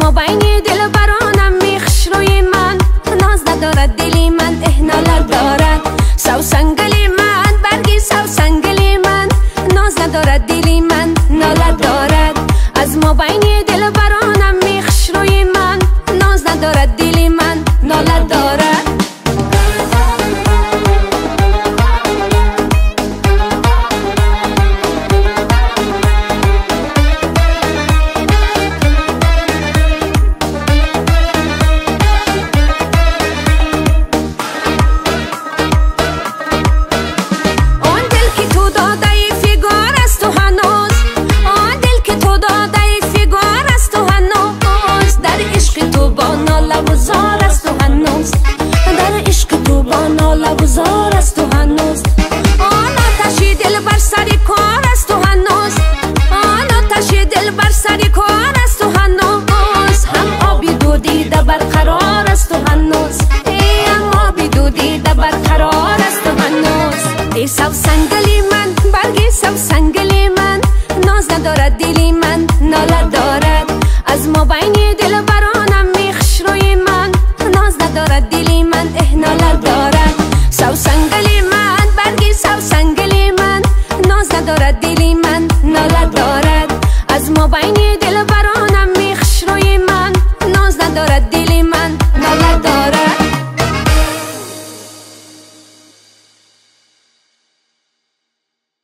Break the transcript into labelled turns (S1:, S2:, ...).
S1: ما بین دل برانم میخش روی من، ناز ندارد دلی من احنا دارد. سو سنگلی من برگی سو سنگلی من، ناز ندارد دلی من ناله دارد. از ما بین دل برانم میخش روی من، ناز ندارد دلی من ناله دارد. لبزار است و هنوز آن آتشی دل بر سری کار است و هنوز، آن آتشی دل بر سری کار است و هنوز. هم آبی دو دیده برقرار است و هنوز، هم آبی دو دیده برقرار است و هنوز. ای سو سنگلی من برگی سو سنگلی من، ناز ندارد دلی من ناله دارد. از ما بین دل برانم میخش روی من، ناز ندارد دلی من احنا دارد. سو سنگ